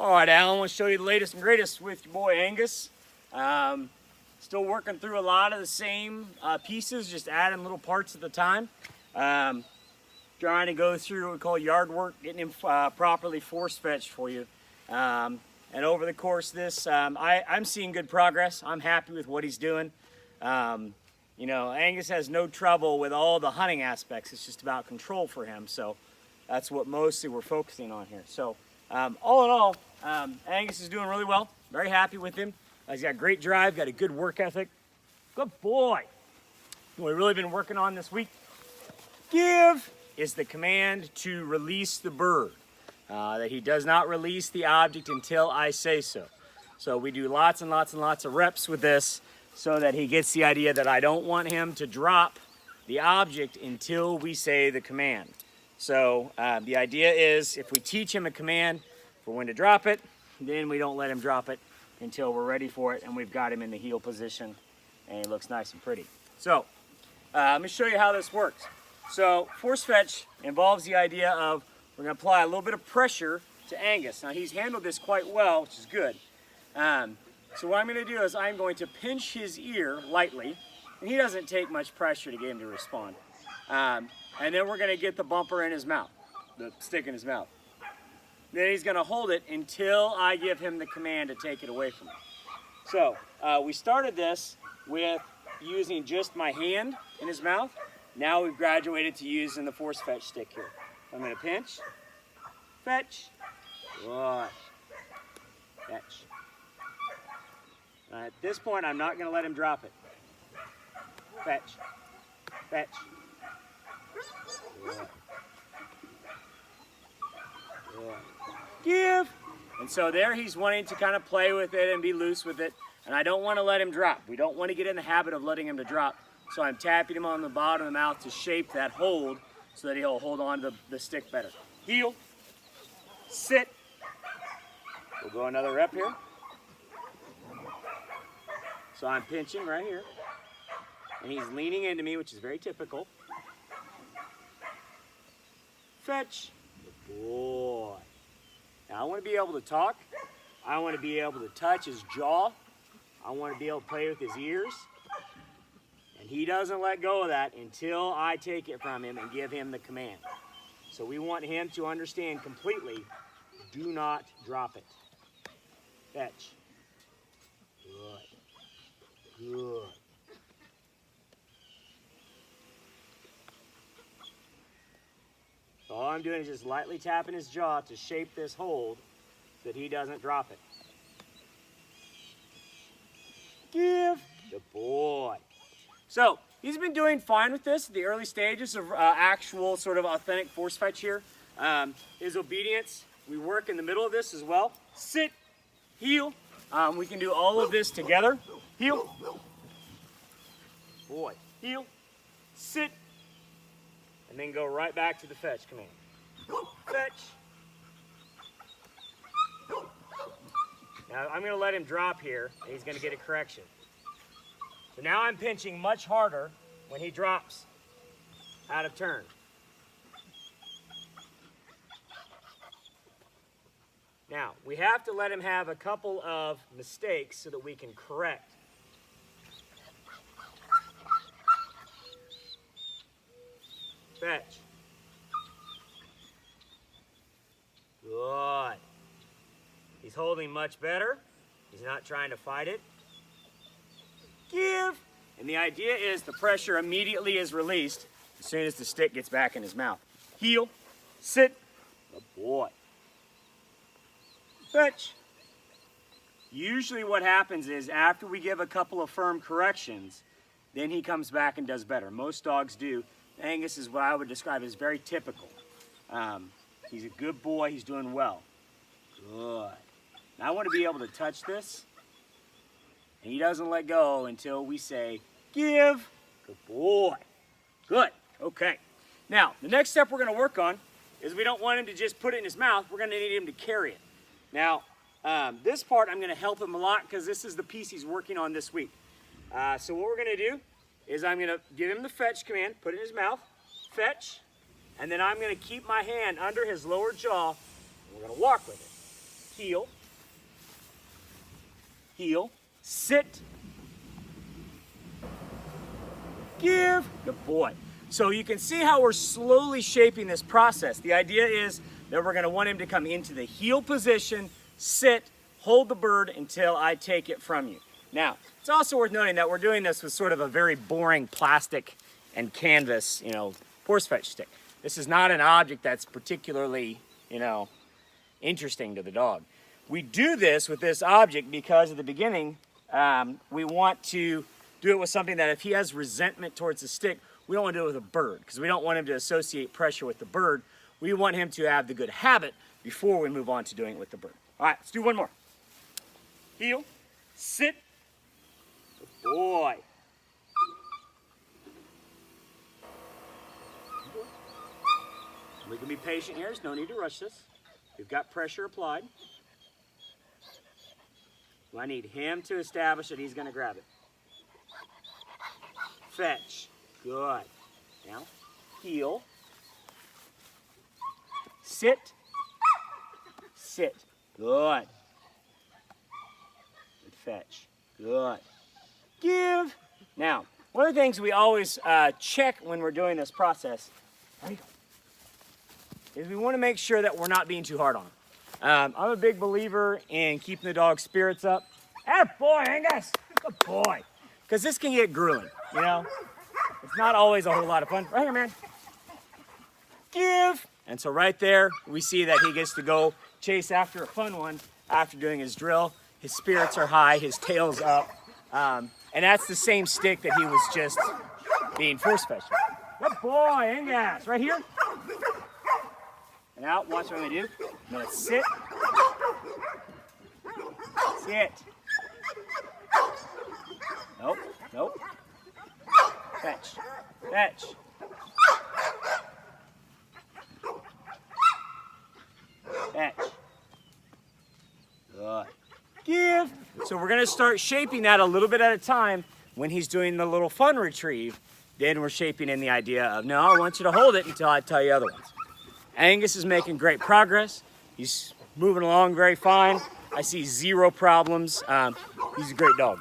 All right, Alan, I want to show you the latest and greatest with your boy Angus. Still working through a lot of the same pieces, just adding little parts at a time. Trying to go through what we call yard work, getting him properly force fetched for you. And over the course of this, I'm seeing good progress. I'm happy with what he's doing. You know, Angus has no trouble with all the hunting aspects. It's just about control for him. So that's what mostly we're focusing on here. So all in all, Angus is doing really well. Very happy with him. He's got great drive, got a good work ethic. Good boy. What we've really been working on this week, give is the command to release the bird. That he does not release the object until I say so. So we do lots and lots and lots of reps with this so that he gets the idea that I don't want him to drop the object until we say the command. So the idea is if we teach him a command for when to drop it, then we don't let him drop it until we're ready for it and we've got him in the heel position and he looks nice and pretty. So let me show you how this works. So force fetch involves the idea of we're going to apply a little bit of pressure to Angus. Now he's handled this quite well, which is good. So what I'm going to do is I'm going to pinch his ear lightly, and he doesn't take much pressure to get him to respond. And then we're going to get the bumper in his mouth, the stick in his mouth. Then he's going to hold it until I give him the command to take it away from him. So we started this with using just my hand in his mouth. Now we've graduated to using the force fetch stick here. I'm going to pinch, fetch, good, fetch. At this point, I'm not going to let him drop it. Fetch, fetch, good. Good. Give. And so there he's wanting to kind of play with it and be loose with it. And I don't want to let him drop. We don't want to get in the habit of letting him to drop. So I'm tapping him on the bottom of the mouth to shape that hold so that he'll hold on to the stick better. Heel, sit. We'll go another rep here. So I'm pinching right here. And he's leaning into me, which is very typical. Fetch. Good boy. Now I want to be able to talk. I want to be able to touch his jaw. I want to be able to play with his ears. And he doesn't let go of that until I take it from him and give him the command. So we want him to understand completely, do not drop it. Fetch. Good. Good. So all I'm doing is just lightly tapping his jaw to shape this hold so that he doesn't drop it. Give. Good boy. So he's been doing fine with this, the early stages of actual sort of authentic force fetch here. His obedience, we work in the middle of this as well. Sit, heel. We can do all of this together. Heel. Boy. Heel. Sit. And then go right back to the fetch command. Fetch. Now I'm going to let him drop here, and he's going to get a correction. So now I'm pinching much harder when he drops out of turn. Now, we have to let him have a couple of mistakes so that we can correct. Fetch. Good. He's holding much better. He's not trying to fight it. Give. And the idea is the pressure immediately is released as soon as the stick gets back in his mouth. Heel. Sit. Good boy. Fetch. Usually what happens is after we give a couple of firm corrections, then he comes back and does better. Most dogs do. Angus is what I would describe as very typical. He's a good boy. He's doing well. Good. Now I want to be able to touch this. And he doesn't let go until we say, give. Good boy. Good. Okay. Now, the next step we're going to work on is we don't want him to just put it in his mouth. We're going to need him to carry it. Now, this part I'm going to help him a lot because this is the piece he's working on this week. So what we're going to do is I'm going to give him the fetch command, put it in his mouth, fetch, and then I'm going to keep my hand under his lower jaw, and we're going to walk with it. heel, heel, sit, give, good boy. So you can see how we're slowly shaping this process. The idea is that we're going to want him to come into the heel position, sit, hold the bird until I take it from you. Now, it's also worth noting that we're doing this with sort of a very boring plastic and canvas, horse fetch stick. This is not an object that's particularly, interesting to the dog. We do this with this object because at the beginning, we want to do it with something that if he has resentment towards the stick, we don't want to do it with a bird because we don't want him to associate pressure with the bird. We want him to have the good habit before we move on to doing it with the bird. All right, let's do one more. Heel, sit, good boy. We can be patient here. There's no need to rush this. We've got pressure applied. I need him to establish that he's going to grab it. Fetch. Good. Now, heel. Sit. Sit. Good. Good fetch. Good. Give. Now, one of the things we always check when we're doing this process, is we want to make sure that we're not being too hard on him. I'm a big believer in keeping the dog's spirits up. Atta boy, Angus! Good boy. Because this can get grueling, It's not always a whole lot of fun. Right here, man. Give! And so right there, we see that he gets to go chase after a fun one after doing his drill. His spirits are high, his tail's up. And that's the same stick that he was just being force fetched with. Good boy, Angus. Right here. And out, watch what I'm gonna do. I'm gonna sit. Sit. Nope, nope. Fetch, fetch. Fetch. Good. Give. So we're gonna start shaping that a little bit at a time. When he's doing the little fun retrieve, then we're shaping in the idea of, no, I want you to hold it until I tell you otherwise. Angus is making great progress. He's moving along very fine. I see zero problems. He's a great dog.